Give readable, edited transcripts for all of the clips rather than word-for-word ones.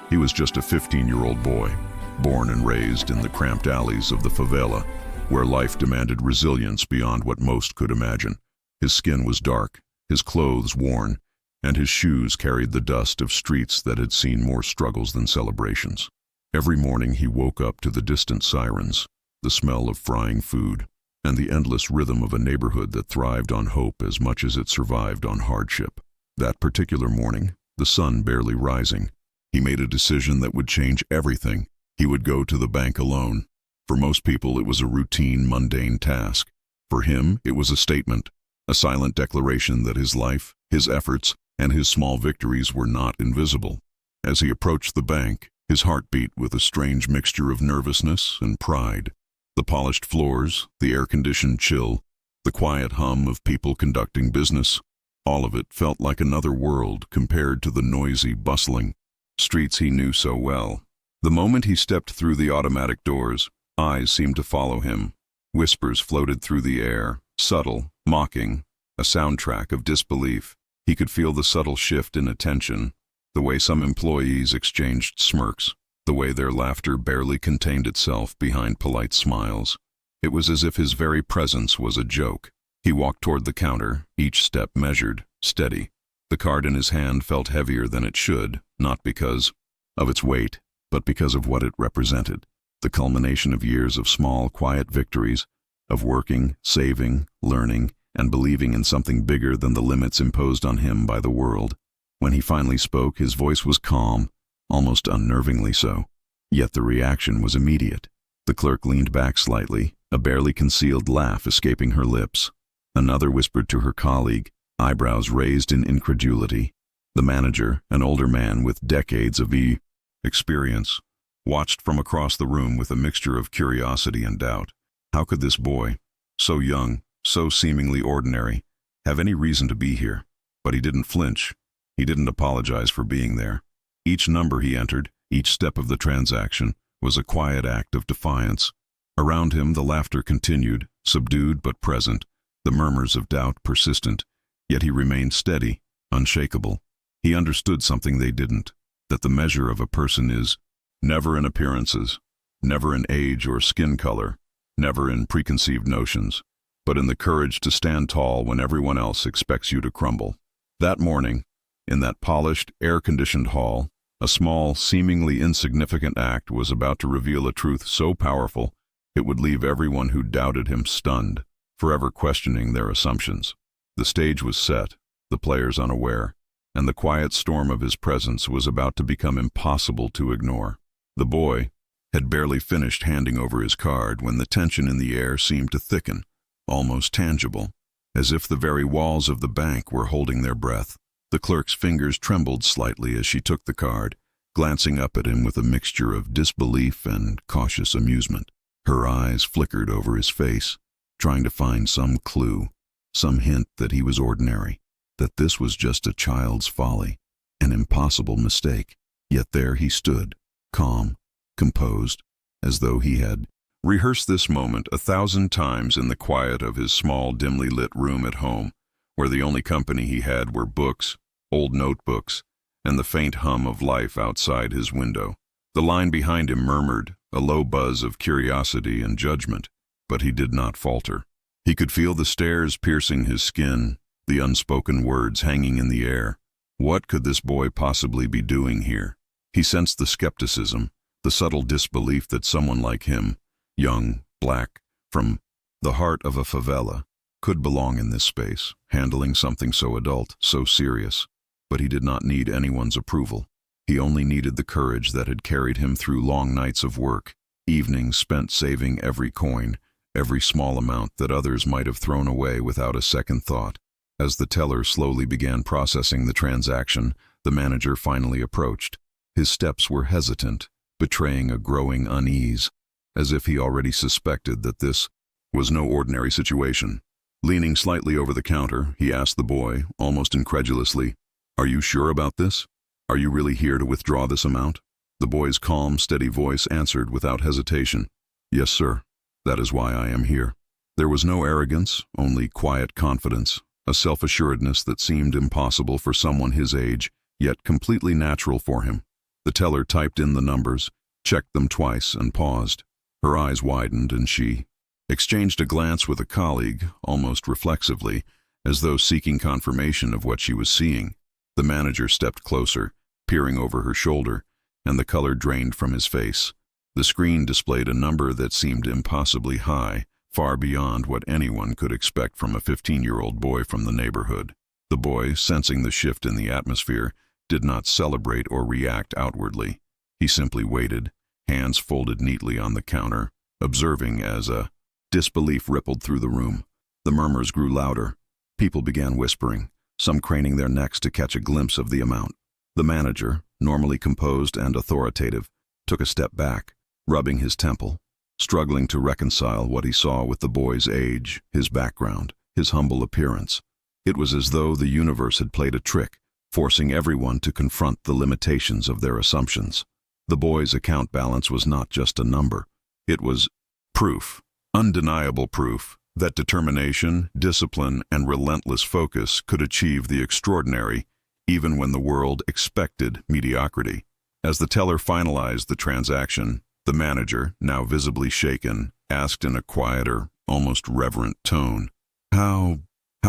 He was just a 15-year-old boy, born and raised in the cramped alleys of the favela, where life demanded resilience beyond what most could imagine. His skin was dark, his clothes worn, and his shoes carried the dust of streets that had seen more struggles than celebrations. Every morning he woke up to the distant sirens, the smell of frying food, and the endless rhythm of a neighborhood that thrived on hope as much as it survived on hardship. That particular morning, the sun barely rising, he made a decision that would change everything. He would go to the bank alone. For most people, it was a routine, mundane task. For him, it was a statement, a silent declaration that his life, his efforts, and his small victories were not invisible. As he approached the bank, his heart beat with a strange mixture of nervousness and pride. The polished floors, the air-conditioned chill, the quiet hum of people conducting business, all of it felt like another world compared to the noisy, bustling streets he knew so well. The moment he stepped through the automatic doors, eyes seemed to follow him. Whispers floated through the air, subtle, mocking, a soundtrack of disbelief. He could feel the subtle shift in attention, the way some employees exchanged smirks, the way their laughter barely contained itself behind polite smiles. It was as if his very presence was a joke. He walked toward the counter, each step measured, steady. The card in his hand felt heavier than it should, not because of its weight, but because of what it represented. The culmination of years of small, quiet victories, of working, saving, learning, and believing in something bigger than the limits imposed on him by the world. When he finally spoke, his voice was calm, almost unnervingly so. Yet the reaction was immediate. The clerk leaned back slightly, a barely concealed laugh escaping her lips. Another whispered to her colleague, eyebrows raised in incredulity. The manager, an older man with decades of experience, watched from across the room with a mixture of curiosity and doubt. How could this boy, so young, so seemingly ordinary, have any reason to be here? But he didn't flinch. He didn't apologize for being there. Each number he entered, each step of the transaction, was a quiet act of defiance. Around him the laughter continued, subdued but present, the murmurs of doubt persistent, yet he remained steady, unshakable. He understood something they didn't, that the measure of a person is never in appearances, never in age or skin color, never in preconceived notions, but in the courage to stand tall when everyone else expects you to crumble. That morning, in that polished, air-conditioned hall, a small, seemingly insignificant act was about to reveal a truth so powerful it would leave everyone who doubted him stunned, forever questioning their assumptions. The stage was set, the players unaware, and the quiet storm of his presence was about to become impossible to ignore. The boy had barely finished handing over his card when the tension in the air seemed to thicken, almost tangible, as if the very walls of the bank were holding their breath. The clerk's fingers trembled slightly as she took the card, glancing up at him with a mixture of disbelief and cautious amusement. Her eyes flickered over his face, trying to find some clue, some hint that he was ordinary, that this was just a child's folly, an impossible mistake. Yet there he stood, calm, composed, as though he had rehearsed this moment 1,000 times in the quiet of his small, dimly lit room at home, where the only company he had were books, old notebooks, and the faint hum of life outside his window. The line behind him murmured, a low buzz of curiosity and judgment, but he did not falter. He could feel the stares piercing his skin, the unspoken words hanging in the air. What could this boy possibly be doing here? He sensed the skepticism, the subtle disbelief that someone like him, young, black, from the heart of a favela, could belong in this space, handling something so adult, so serious. But he did not need anyone's approval. He only needed the courage that had carried him through long nights of work, evenings spent saving every coin, every small amount that others might have thrown away without a second thought. As the teller slowly began processing the transaction, the manager finally approached. His steps were hesitant, betraying a growing unease, as if he already suspected that this was no ordinary situation. Leaning slightly over the counter, he asked the boy, almost incredulously, "Are you sure about this? Are you really here to withdraw this amount?" The boy's calm, steady voice answered without hesitation, "Yes, sir. That is why I am here." There was no arrogance, only quiet confidence, a self-assuredness that seemed impossible for someone his age, yet completely natural for him. The teller typed in the numbers, checked them twice, and paused. Her eyes widened, and she exchanged a glance with a colleague, almost reflexively, as though seeking confirmation of what she was seeing. The manager stepped closer, peering over her shoulder, and the color drained from his face. The screen displayed a number that seemed impossibly high, far beyond what anyone could expect from a 15-year-old boy from the neighborhood. The boy, sensing the shift in the atmosphere, did not celebrate or react outwardly. He simply waited, hands folded neatly on the counter, observing as a disbelief rippled through the room. The murmurs grew louder. People began whispering, some craning their necks to catch a glimpse of the amount. The manager, normally composed and authoritative, took a step back, rubbing his temple, struggling to reconcile what he saw with the boy's age, his background, his humble appearance. It was as though the universe had played a trick, forcing everyone to confront the limitations of their assumptions. The boy's account balance was not just a number. It was proof, undeniable proof, that determination, discipline, and relentless focus could achieve the extraordinary, even when the world expected mediocrity. As the teller finalized the transaction, the manager, now visibly shaken, asked in a quieter, almost reverent tone, How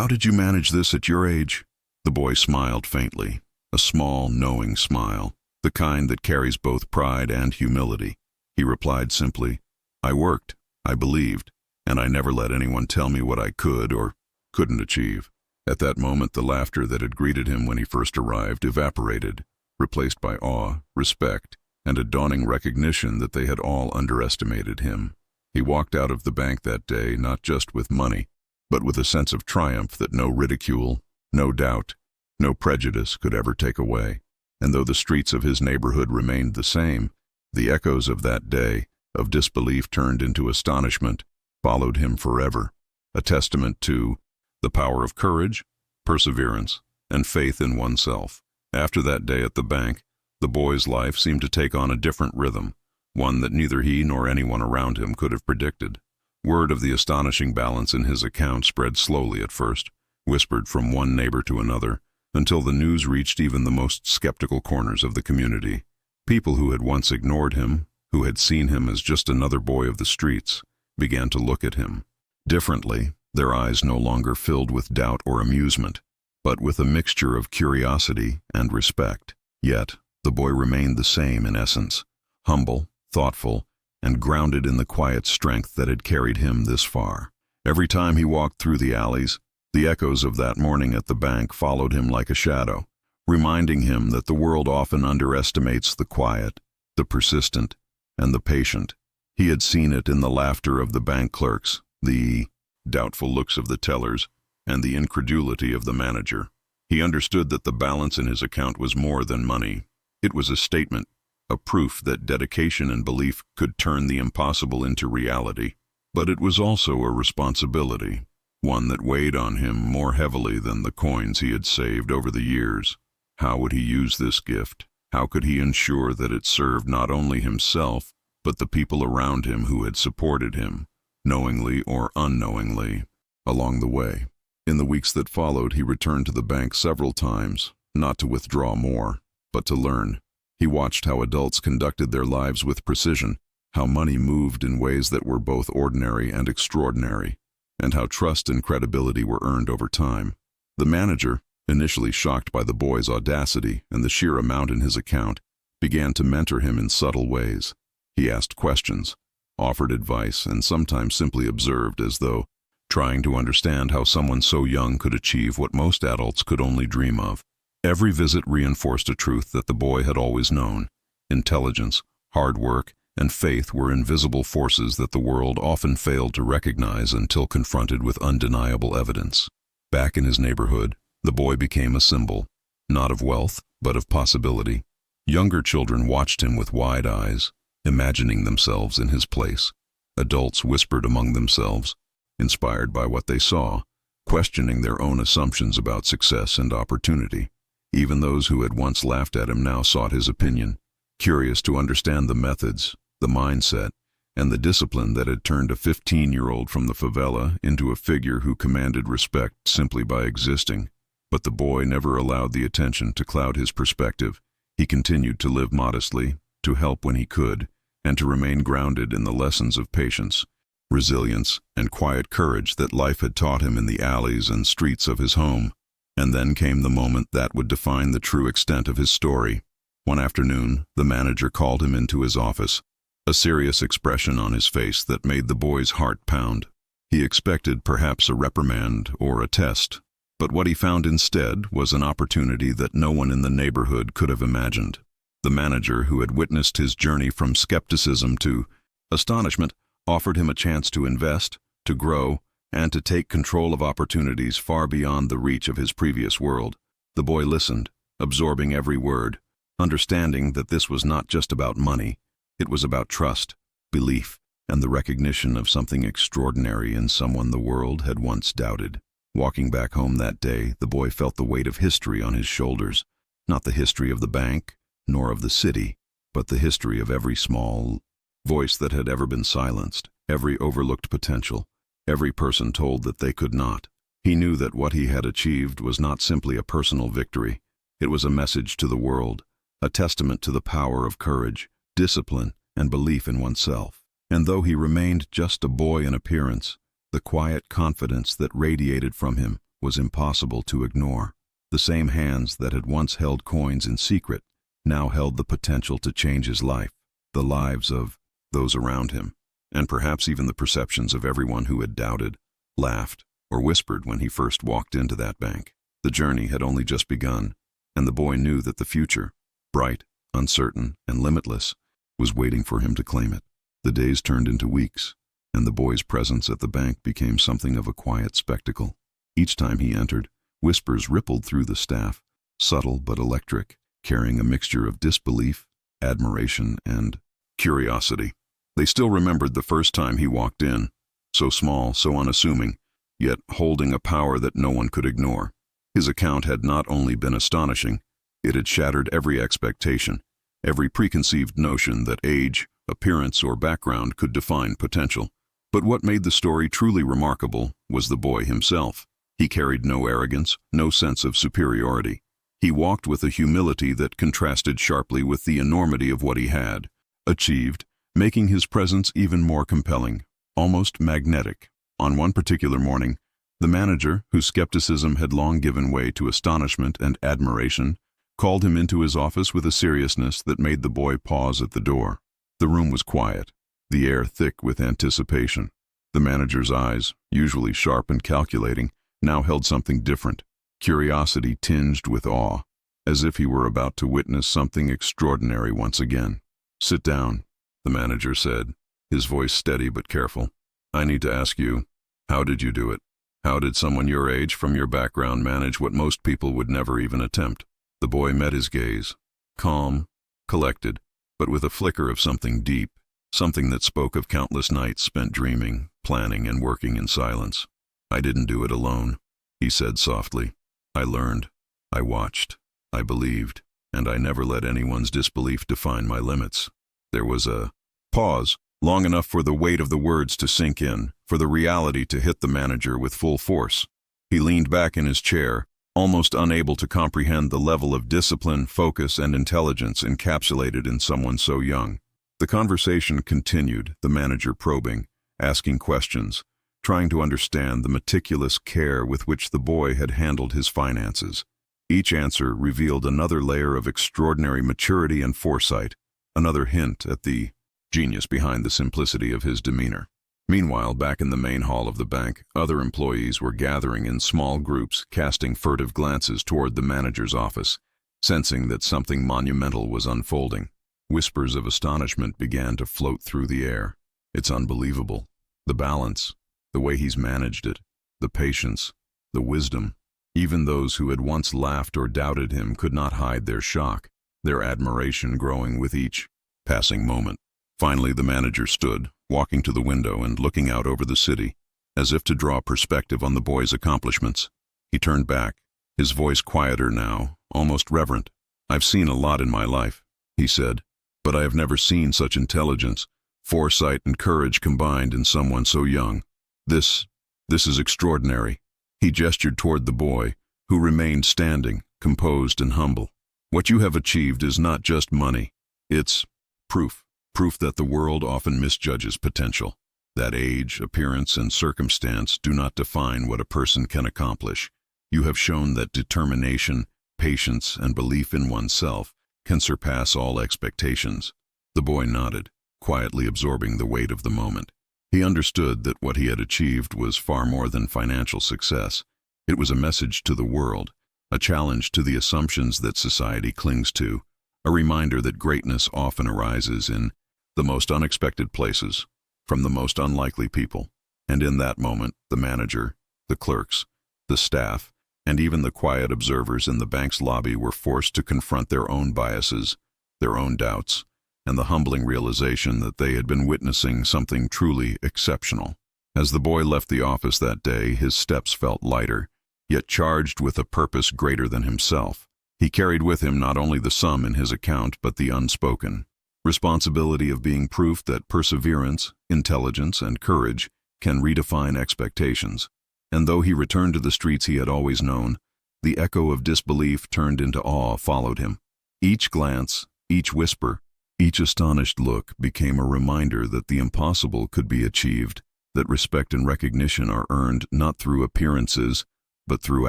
did you manage this at your age?" The boy smiled faintly, a small, knowing smile, the kind that carries both pride and humility. He replied simply, "I worked, I believed, and I never let anyone tell me what I could or couldn't achieve." At that moment, the laughter that had greeted him when he first arrived evaporated, replaced by awe, respect, and a dawning recognition that they had all underestimated him. He walked out of the bank that day not just with money, but with a sense of triumph that no ridicule, no doubt, no prejudice could ever take away. And though the streets of his neighborhood remained the same, the echoes of that day, of disbelief turned into astonishment, followed him forever, a testament to the power of courage, perseverance, and faith in oneself. After that day at the bank, the boy's life seemed to take on a different rhythm, one that neither he nor anyone around him could have predicted. Word of the astonishing balance in his account spread slowly at first, whispered from one neighbor to another, until the news reached even the most skeptical corners of the community. People who had once ignored him, who had seen him as just another boy of the streets, began to look at him differently, their eyes no longer filled with doubt or amusement, but with a mixture of curiosity and respect. Yet, the boy remained the same in essence, humble, thoughtful, and grounded in the quiet strength that had carried him this far. Every time he walked through the alleys, the echoes of that morning at the bank followed him like a shadow, reminding him that the world often underestimates the quiet, the persistent, and the patient. He had seen it in the laughter of the bank clerks, the doubtful looks of the tellers, and the incredulity of the manager. He understood that the balance in his account was more than money. It was a statement, a proof that dedication and belief could turn the impossible into reality. But it was also a responsibility, one that weighed on him more heavily than the coins he had saved over the years. How would he use this gift? How could he ensure that it served not only himself, but the people around him who had supported him, knowingly or unknowingly, along the way? In the weeks that followed, he returned to the bank several times, not to withdraw more, but to learn. He watched how adults conducted their lives with precision, how money moved in ways that were both ordinary and extraordinary, and how trust and credibility were earned over time. The manager, initially shocked by the boy's audacity and the sheer amount in his account, began to mentor him in subtle ways. He asked questions, offered advice, and sometimes simply observed as though trying to understand how someone so young could achieve what most adults could only dream of. Every visit reinforced a truth that the boy had always known. Intelligence, hard work, and faith were invisible forces that the world often failed to recognize until confronted with undeniable evidence. Back in his neighborhood, the boy became a symbol, not of wealth, but of possibility. Younger children watched him with wide eyes, imagining themselves in his place. Adults whispered among themselves, inspired by what they saw, questioning their own assumptions about success and opportunity. Even those who had once laughed at him now sought his opinion, curious to understand the methods, the mindset, and the discipline that had turned a 15-year-old from the favela into a figure who commanded respect simply by existing. But the boy never allowed the attention to cloud his perspective. He continued to live modestly, to help when he could, and to remain grounded in the lessons of patience, resilience, and quiet courage that life had taught him in the alleys and streets of his home. And then came the moment that would define the true extent of his story. One afternoon, the manager called him into his office, a serious expression on his face that made the boy's heart pound. He expected perhaps a reprimand or a test, but what he found instead was an opportunity that no one in the neighborhood could have imagined. The manager, who had witnessed his journey from skepticism to astonishment, offered him a chance to invest, to grow, and to take control of opportunities far beyond the reach of his previous world. The boy listened, absorbing every word, understanding that this was not just about money. It was about trust, belief, and the recognition of something extraordinary in someone the world had once doubted. Walking back home that day, the boy felt the weight of history on his shoulders, not the history of the bank, nor of the city, but the history of every small voice that had ever been silenced, every overlooked potential, every person told that they could not. He knew that what he had achieved was not simply a personal victory. It was a message to the world, a testament to the power of courage, discipline, and belief in oneself. And though he remained just a boy in appearance, the quiet confidence that radiated from him was impossible to ignore. The same hands that had once held coins in secret now held the potential to change his life, the lives of those around him, and perhaps even the perceptions of everyone who had doubted, laughed, or whispered when he first walked into that bank. The journey had only just begun, and the boy knew that the future, bright, uncertain, and limitless, was waiting for him to claim it. The days turned into weeks, and the boy's presence at the bank became something of a quiet spectacle. Each time he entered, whispers rippled through the staff, subtle but electric, carrying a mixture of disbelief, admiration, and curiosity. They still remembered the first time he walked in, so small, so unassuming, yet holding a power that no one could ignore. His account had not only been astonishing, it had shattered every expectation, every preconceived notion that age, appearance, or background could define potential. But what made the story truly remarkable was the boy himself. He carried no arrogance, no sense of superiority. He walked with a humility that contrasted sharply with the enormity of what he had achieved, making his presence even more compelling, almost magnetic. On one particular morning, the manager, whose skepticism had long given way to astonishment and admiration, called him into his office with a seriousness that made the boy pause at the door. The room was quiet, the air thick with anticipation. The manager's eyes, usually sharp and calculating, now held something different, curiosity tinged with awe, as if he were about to witness something extraordinary once again. "Sit down," the manager said, his voice steady but careful. "I need to ask you, how did you do it? How did someone your age, from your background, manage what most people would never even attempt?" The boy met his gaze, calm, collected, but with a flicker of something deep, something that spoke of countless nights spent dreaming, planning, and working in silence. "I didn't do it alone," he said softly. "I learned, I watched, I believed, and I never let anyone's disbelief define my limits." There was a pause, long enough for the weight of the words to sink in, for the reality to hit the manager with full force. He leaned back in his chair, almost unable to comprehend the level of discipline, focus, and intelligence encapsulated in someone so young. The conversation continued, the manager probing, asking questions, trying to understand the meticulous care with which the boy had handled his finances. Each answer revealed another layer of extraordinary maturity and foresight, another hint at the genius behind the simplicity of his demeanor. Meanwhile, back in the main hall of the bank, other employees were gathering in small groups, casting furtive glances toward the manager's office, sensing that something monumental was unfolding. Whispers of astonishment began to float through the air. "It's unbelievable. The balance, the way he's managed it, the patience, the wisdom." Even those who had once laughed or doubted him could not hide their shock, their admiration growing with each passing moment. Finally, the manager stood, walking to the window and looking out over the city, as if to draw perspective on the boy's accomplishments. He turned back, his voice quieter now, almost reverent. "I've seen a lot in my life," he said, "but I have never seen such intelligence, foresight, and courage combined in someone so young. This is extraordinary." He gestured toward the boy, who remained standing, composed and humble. What you have achieved is not just money. It's proof. Proof that the world often misjudges potential. That age, appearance, and circumstance do not define what a person can accomplish. You have shown that determination, patience, and belief in oneself can surpass all expectations. The boy nodded, quietly absorbing the weight of the moment. He understood that what he had achieved was far more than financial success. It was a message to the world, a challenge to the assumptions that society clings to, a reminder that greatness often arises in the most unexpected places, from the most unlikely people. And in that moment, the manager, the clerks, the staff, and even the quiet observers in the bank's lobby were forced to confront their own biases, their own doubts, and the humbling realization that they had been witnessing something truly exceptional. As the boy left the office that day, his steps felt lighter, yet charged with a purpose greater than himself. He carried with him not only the sum in his account, but the unspoken responsibility of being proof that perseverance, intelligence, and courage can redefine expectations. And though he returned to the streets he had always known, the echo of disbelief turned into awe followed him. Each glance, each whisper, each astonished look became a reminder that the impossible could be achieved, that respect and recognition are earned not through appearances, but through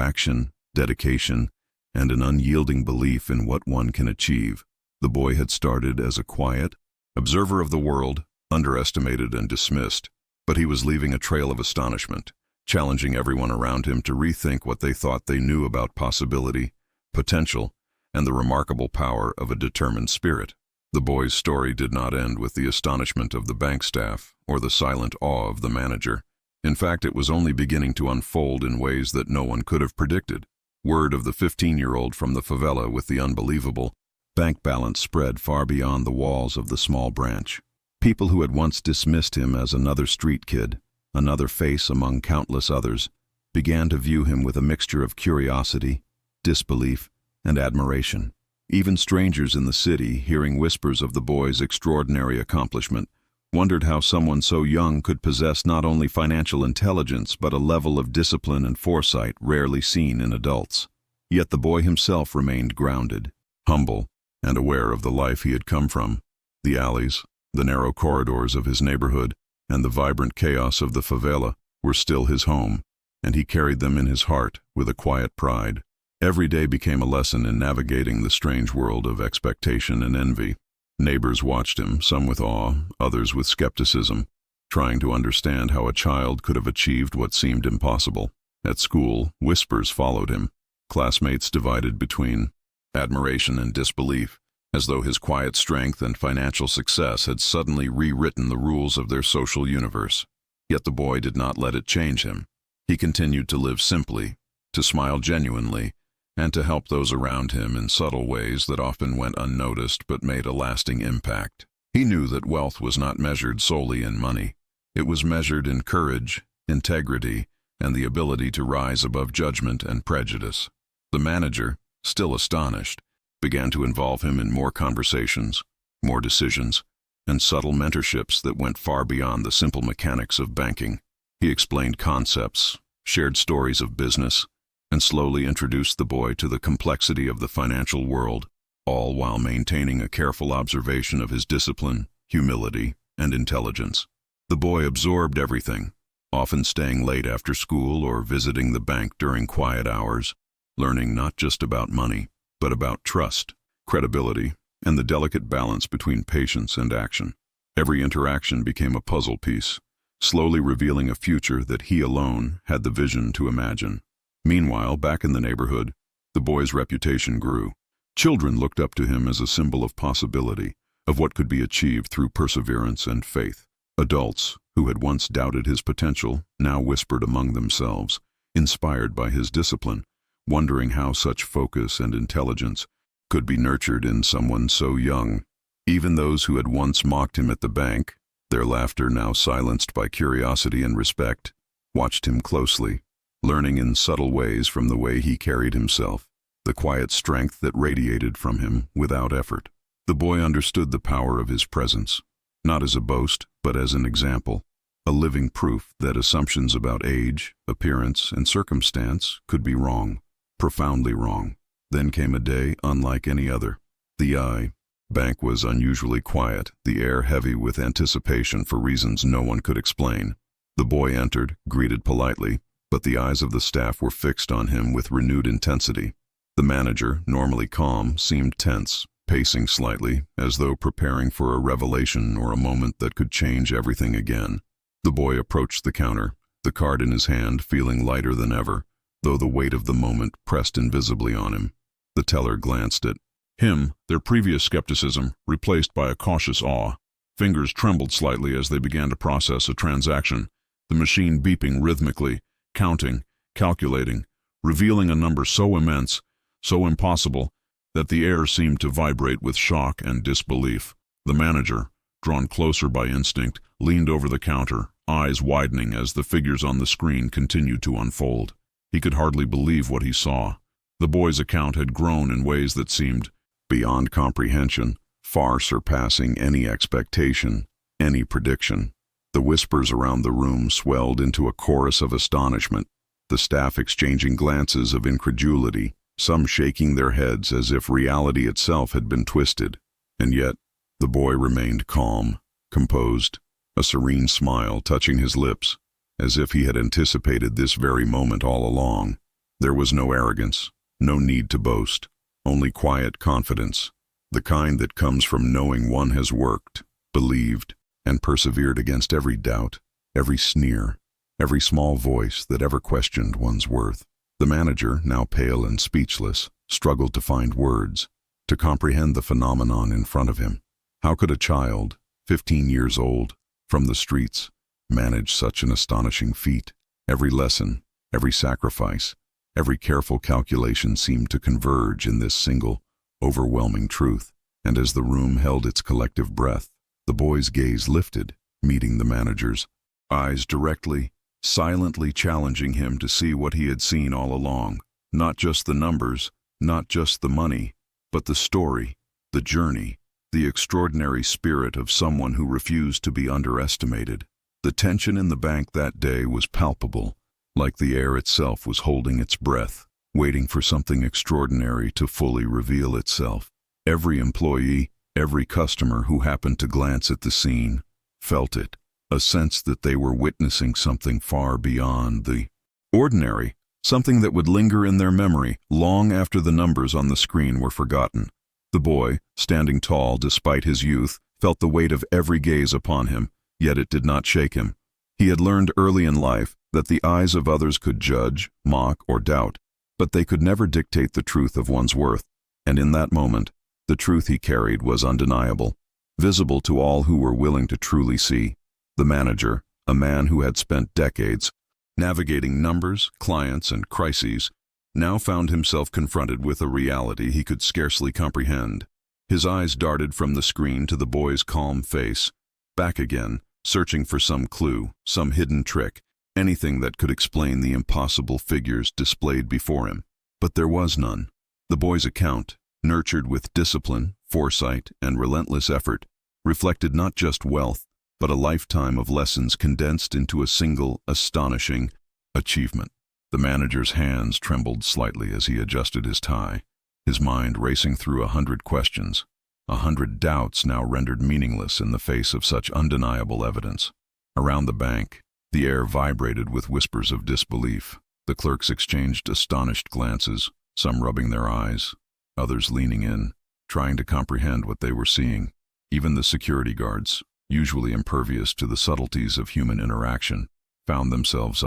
action, dedication, and an unyielding belief in what one can achieve. The boy had started as a quiet observer of the world, underestimated and dismissed, but he was leaving a trail of astonishment, challenging everyone around him to rethink what they thought they knew about possibility, potential, and the remarkable power of a determined spirit. The boy's story did not end with the astonishment of the bank staff or the silent awe of the manager. In fact, it was only beginning to unfold in ways that no one could have predicted. Word of the 15-year-old from the favela with the unbelievable bank balance spread far beyond the walls of the small branch. People who had once dismissed him as another street kid, another face among countless others, began to view him with a mixture of curiosity, disbelief, and admiration. Even strangers in the city, hearing whispers of the boy's extraordinary accomplishment, wondered how someone so young could possess not only financial intelligence but a level of discipline and foresight rarely seen in adults. Yet the boy himself remained grounded, humble, and aware of the life he had come from. The alleys, the narrow corridors of his neighborhood, and the vibrant chaos of the favela were still his home, and he carried them in his heart with a quiet pride. Every day became a lesson in navigating the strange world of expectation and envy. Neighbors watched him, some with awe, others with skepticism, trying to understand how a child could have achieved what seemed impossible. At school, whispers followed him, classmates divided between admiration and disbelief, as though his quiet strength and financial success had suddenly rewritten the rules of their social universe. Yet the boy did not let it change him. He continued to live simply, to smile genuinely, and to help those around him in subtle ways that often went unnoticed but made a lasting impact. He knew that wealth was not measured solely in money. It was measured in courage, integrity, and the ability to rise above judgment and prejudice. The manager, still astonished, began to involve him in more conversations, more decisions, and subtle mentorships that went far beyond the simple mechanics of banking. He explained concepts, shared stories of business, and slowly introduced the boy to the complexity of the financial world, all while maintaining a careful observation of his discipline, humility, and intelligence. The boy absorbed everything, often staying late after school or visiting the bank during quiet hours, learning not just about money, but about trust, credibility, and the delicate balance between patience and action. Every interaction became a puzzle piece, slowly revealing a future that he alone had the vision to imagine. Meanwhile, back in the neighborhood, the boy's reputation grew. Children looked up to him as a symbol of possibility, of what could be achieved through perseverance and faith. Adults, who had once doubted his potential, now whispered among themselves, inspired by his discipline, wondering how such focus and intelligence could be nurtured in someone so young. Even those who had once mocked him at the bank, their laughter now silenced by curiosity and respect, watched him closely, learning in subtle ways from the way he carried himself, the quiet strength that radiated from him without effort. The boy understood the power of his presence, not as a boast, but as an example, a living proof that assumptions about age, appearance, and circumstance could be wrong, profoundly wrong. Then came a day unlike any other. The bank was unusually quiet, the air heavy with anticipation for reasons no one could explain. The boy entered, greeted politely, but the eyes of the staff were fixed on him with renewed intensity. The manager, normally calm, seemed tense, pacing slightly, as though preparing for a revelation or a moment that could change everything again. The boy approached the counter, the card in his hand, feeling lighter than ever, though the weight of the moment pressed invisibly on him. The teller glanced at him, their previous skepticism replaced by a cautious awe. Fingers trembled slightly as they began to process a transaction, the machine beeping rhythmically, counting, calculating, revealing a number so immense, so impossible, that the air seemed to vibrate with shock and disbelief. The manager, drawn closer by instinct, leaned over the counter, eyes widening as the figures on the screen continued to unfold. He could hardly believe what he saw. The boy's account had grown in ways that seemed beyond comprehension, far surpassing any expectation, any prediction. The whispers around the room swelled into a chorus of astonishment, the staff exchanging glances of incredulity, some shaking their heads as if reality itself had been twisted. And yet, the boy remained calm, composed, a serene smile touching his lips, as if he had anticipated this very moment all along. There was no arrogance, no need to boast, only quiet confidence, the kind that comes from knowing one has worked, believed, and persevered against every doubt, every sneer, every small voice that ever questioned one's worth. The manager, now pale and speechless, struggled to find words, to comprehend the phenomenon in front of him. How could a child, 15 years old, from the streets, manage such an astonishing feat? Every lesson, every sacrifice, every careful calculation seemed to converge in this single, overwhelming truth. And as the room held its collective breath, the boy's gaze lifted, meeting the manager's eyes directly, silently challenging him to see what he had seen all along. Not just the numbers, not just the money, but the story, the journey, the extraordinary spirit of someone who refused to be underestimated. The tension in the bank that day was palpable, like the air itself was holding its breath, waiting for something extraordinary to fully reveal itself. Every employee, every customer who happened to glance at the scene, felt it, a sense that they were witnessing something far beyond the ordinary, something that would linger in their memory long after the numbers on the screen were forgotten. The boy, standing tall despite his youth, felt the weight of every gaze upon him, yet it did not shake him. He had learned early in life that the eyes of others could judge, mock, or doubt, but they could never dictate the truth of one's worth, and in that moment, the truth he carried was undeniable, visible to all who were willing to truly see. The manager, a man who had spent decades navigating numbers, clients, and crises, now found himself confronted with a reality he could scarcely comprehend. His eyes darted from the screen to the boy's calm face, back again, searching for some clue, some hidden trick, anything that could explain the impossible figures displayed before him. But there was none. The boy's account, nurtured with discipline, foresight, and relentless effort, reflected not just wealth, but a lifetime of lessons condensed into a single, astonishing achievement. The manager's hands trembled slightly as he adjusted his tie, his mind racing through 100 questions, 100 doubts now rendered meaningless in the face of such undeniable evidence. Around the bank, the air vibrated with whispers of disbelief. The clerks exchanged astonished glances, some rubbing their eyes, others leaning in, trying to comprehend what they were seeing. Even the security guards, usually impervious to the subtleties of human interaction, found themselves,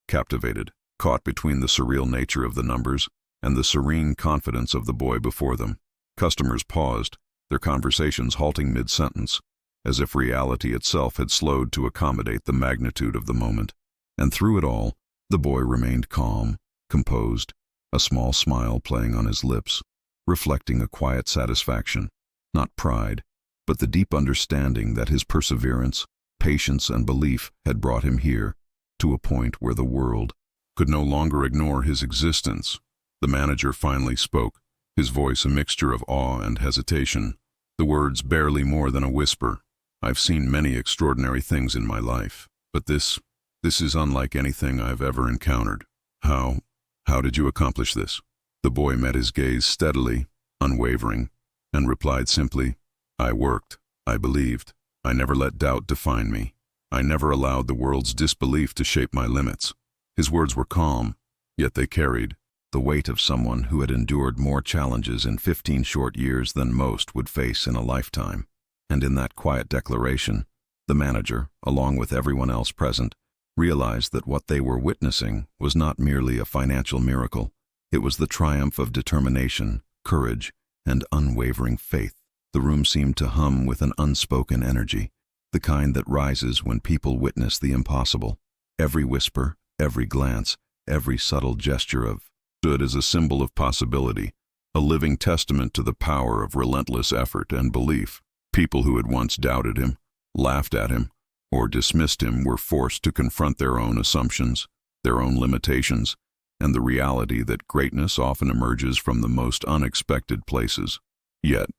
captivated, caught between the surreal nature of the numbers and the serene confidence of the boy before them. Customers paused, their conversations halting mid-sentence, as if reality itself had slowed to accommodate the magnitude of the moment. And through it all, the boy remained calm, composed, a small smile playing on his lips, reflecting a quiet satisfaction, not pride, but the deep understanding that his perseverance, patience, and belief had brought him here, to a point where the world could no longer ignore his existence. The manager finally spoke, his voice a mixture of awe and hesitation, the words barely more than a whisper. "I've seen many extraordinary things in my life, but this is unlike anything I've ever encountered. How did you accomplish this?" The boy met his gaze steadily, unwavering, and replied simply, "I worked. I believed. I never let doubt define me. I never allowed the world's disbelief to shape my limits." His words were calm, yet they carried the weight of someone who had endured more challenges in 15 short years than most would face in a lifetime. And in that quiet declaration, the manager, along with everyone else present, realized that what they were witnessing was not merely a financial miracle. It was the triumph of determination, courage, and unwavering faith. The room seemed to hum with an unspoken energy, the kind that rises when people witness the impossible. Every whisper, every glance, every subtle gesture of stood as a symbol of possibility, a living testament to the power of relentless effort and belief. People who had once doubted him, laughed at him, or dismissed him were forced to confront their own assumptions, their own limitations, and the reality that greatness often emerges from the most unexpected places. Yet,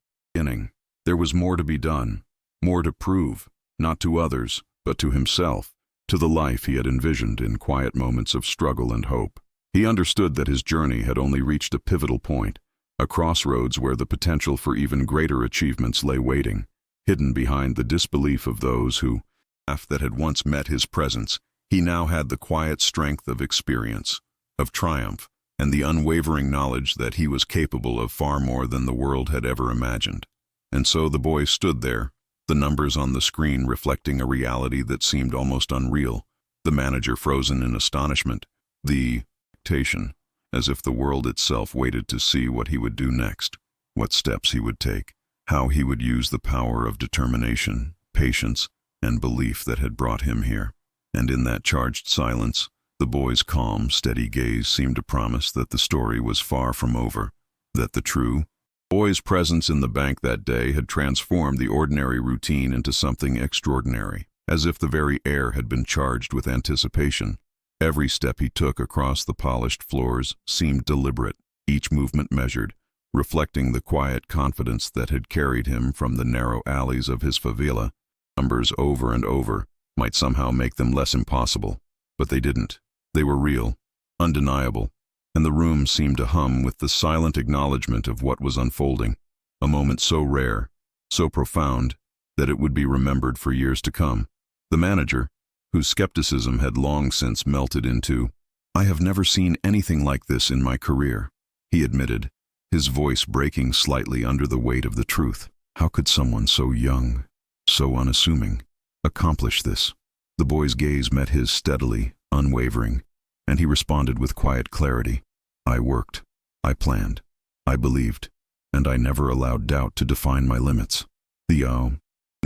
there was more to be done, more to prove, not to others, but to himself, to the life he had envisioned in quiet moments of struggle and hope. He understood that his journey had only reached a pivotal point, a crossroads where the potential for even greater achievements lay waiting, hidden behind the disbelief of those who, that had once met his presence. He now had the quiet strength of experience, of triumph, and the unwavering knowledge that he was capable of far more than the world had ever imagined. And so the boy stood there, the numbers on the screen reflecting a reality that seemed almost unreal, the manager frozen in astonishment, the expectation, as if the world itself waited to see what he would do next, what steps he would take, how he would use the power of determination, patience, and belief that had brought him here. And in that charged silence, the boy's calm, steady gaze seemed to promise that the story was far from over, that the true boy's presence in the bank that day had transformed the ordinary routine into something extraordinary, as if the very air had been charged with anticipation. Every step he took across the polished floors seemed deliberate, each movement measured, reflecting the quiet confidence that had carried him from the narrow alleys of his favela. Numbers over and over might somehow make them less impossible, but they didn't. They were real, undeniable, and the room seemed to hum with the silent acknowledgement of what was unfolding, a moment so rare, so profound, that it would be remembered for years to come. The manager, whose skepticism had long since melted into, "I have never seen anything like this in my career," he admitted, his voice breaking slightly under the weight of the truth. How could someone so young, so unassuming, accomplish this? The boy's gaze met his steadily, unwavering, and he responded with quiet clarity. "I worked, I planned, I believed, and I never allowed doubt to define my limits."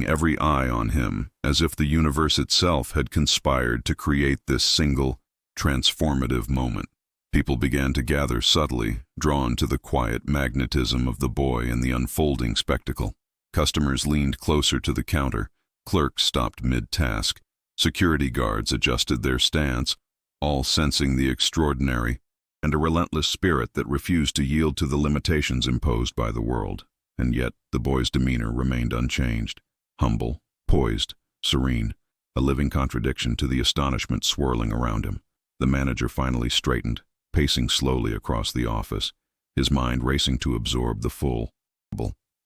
Every eye on him, as if the universe itself had conspired to create this single, transformative moment. People began to gather subtly, drawn to the quiet magnetism of the boy and the unfolding spectacle. Customers leaned closer to the counter, clerks stopped mid-task, security guards adjusted their stance, all sensing the extraordinary and a relentless spirit that refused to yield to the limitations imposed by the world. And yet the boy's demeanor remained unchanged. Humble, poised, serene, a living contradiction to the astonishment swirling around him. The manager finally straightened, pacing slowly across the office, his mind racing to absorb the full.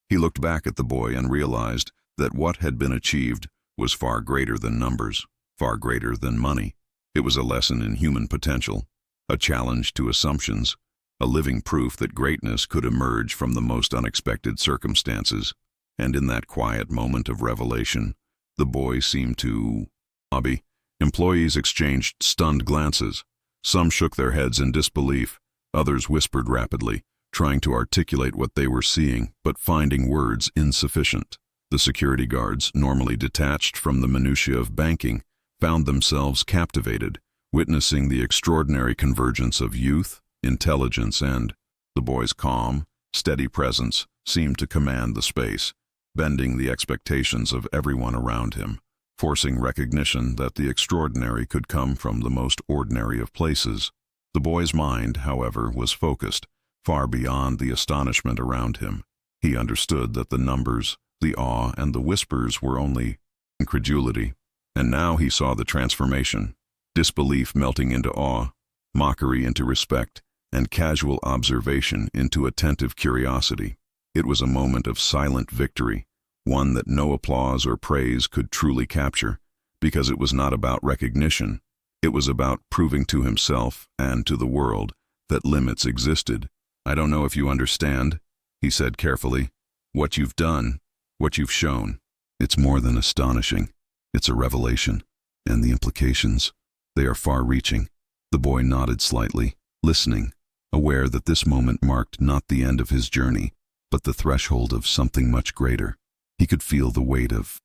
He looked back at the boy and realized that what had been achieved was far greater than numbers, far greater than money. It was a lesson in human potential, a challenge to assumptions, a living proof that greatness could emerge from the most unexpected circumstances. And in that quiet moment of revelation, the boy seemed to lobby. Employees exchanged stunned glances. Some shook their heads in disbelief, others whispered rapidly, trying to articulate what they were seeing, but finding words insufficient. The security guards, normally detached from the minutiae of banking, found themselves captivated, witnessing the extraordinary convergence of youth, intelligence, and the boy's calm, steady presence seemed to command the space, bending the expectations of everyone around him, forcing recognition that the extraordinary could come from the most ordinary of places. The boy's mind, however, was focused, far beyond the astonishment around him. He understood that the numbers, the awe, and the whispers were only incredulity, and now he saw the transformation, disbelief melting into awe, mockery into respect, and casual observation into attentive curiosity. It was a moment of silent victory, one that no applause or praise could truly capture, because it was not about recognition. It was about proving to himself and to the world that limits existed. "I don't know if you understand," he said carefully. "What you've done, what you've shown. It's more than astonishing. It's a revelation. And the implications, they are far-reaching." The boy nodded slightly, listening, aware that this moment marked not the end of his journey, but the threshold of something much greater. He could feel the weight of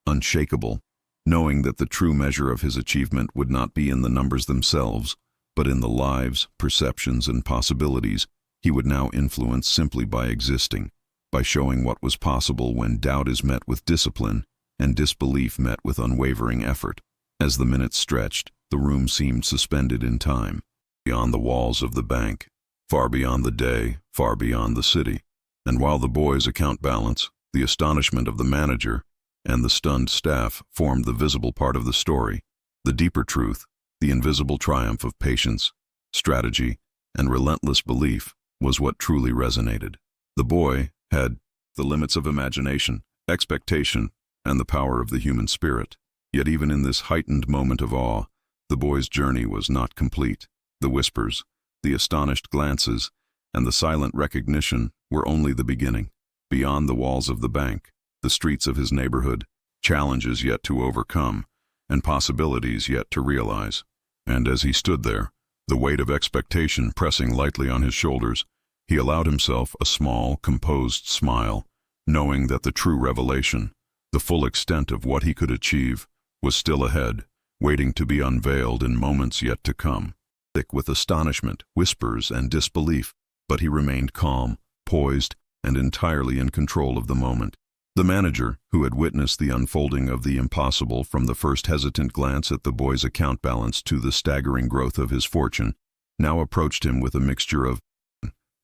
unshakable, knowing that the true measure of his achievement would not be in the numbers themselves, but in the lives, perceptions, and possibilities he would now influence simply by existing, by showing what was possible when doubt is met with discipline and disbelief met with unwavering effort. As the minutes stretched, the room seemed suspended in time, beyond the walls of the bank, far beyond the day, far beyond the city. And while the boy's account balance, the astonishment of the manager, and the stunned staff formed the visible part of the story, the deeper truth, the invisible triumph of patience, strategy, and relentless belief, was what truly resonated. The boy had the limits of imagination, expectation, and the power of the human spirit. Yet even in this heightened moment of awe, the boy's journey was not complete. The whispers, the astonished glances, and the silent recognition were only the beginning. Beyond the walls of the bank, the streets of his neighborhood, challenges yet to overcome, and possibilities yet to realize. And as he stood there, the weight of expectation pressing lightly on his shoulders, he allowed himself a small, composed smile, knowing that the true revelation, the full extent of what he could achieve, was still ahead, waiting to be unveiled in moments yet to come. Thick with astonishment, whispers, and disbelief, but he remained calm, poised, and entirely in control of the moment. The manager, who had witnessed the unfolding of the impossible from the first hesitant glance at the boy's account balance to the staggering growth of his fortune, now approached him with a mixture of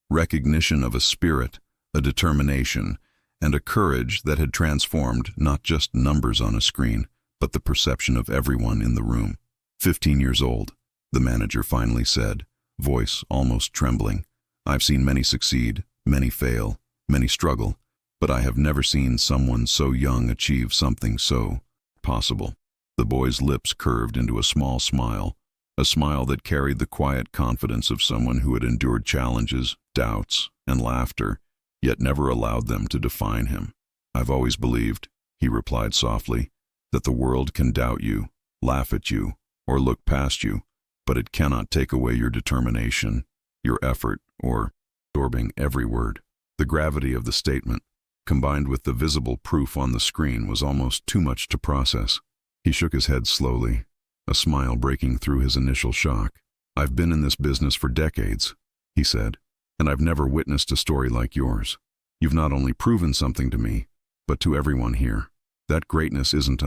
recognition of a spirit, a determination, and a courage that had transformed not just numbers on a screen, but the perception of everyone in the room. 15 years old, the manager finally said, voice almost trembling. "I've seen many succeed, many fail, many struggle, but I have never seen someone so young achieve something so possible." The boy's lips curved into a small smile, a smile that carried the quiet confidence of someone who had endured challenges, doubts, and laughter, yet never allowed them to define him. "I've always believed," he replied softly, "that the world can doubt you, laugh at you, or look past you, but it cannot take away your determination, your effort, or absorbing every word." The gravity of the statement, combined with the visible proof on the screen, was almost too much to process. He shook his head slowly, a smile breaking through his initial shock. "I've been in this business for decades," he said, "and I've never witnessed a story like yours. You've not only proven something to me, but to everyone here. That greatness isn't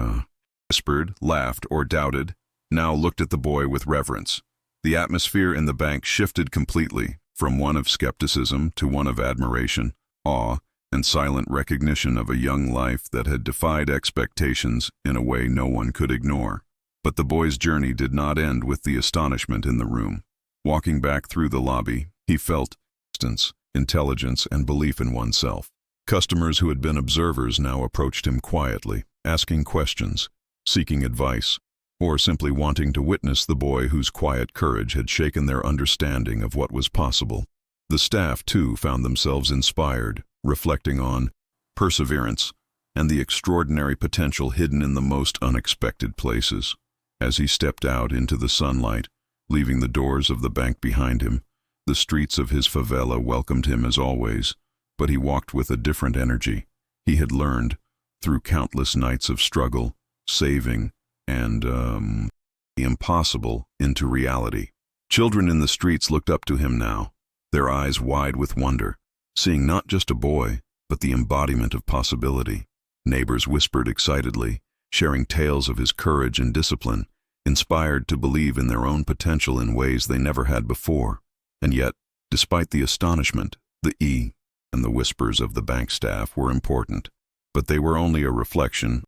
whispered, laughed, or doubted, now looked at the boy with reverence. The atmosphere in the bank shifted completely, from one of skepticism to one of admiration, awe, and silent recognition of a young life that had defied expectations in a way no one could ignore. But the boy's journey did not end with the astonishment in the room. Walking back through the lobby, he felt distance, intelligence, and belief in oneself. Customers who had been observers now approached him quietly, asking questions, seeking advice, or simply wanting to witness the boy whose quiet courage had shaken their understanding of what was possible. The staff, too, found themselves inspired, reflecting on perseverance and the extraordinary potential hidden in the most unexpected places. As he stepped out into the sunlight, leaving the doors of the bank behind him, the streets of his favela welcomed him as always, but he walked with a different energy. He had learned, through countless nights of struggle, saving, and the impossible into reality. Children in the streets looked up to him now, their eyes wide with wonder, seeing not just a boy, but the embodiment of possibility. Neighbors whispered excitedly, sharing tales of his courage and discipline, inspired to believe in their own potential in ways they never had before. And yet, despite the astonishment, the and the whispers of the bank staff were important, but they were only a reflection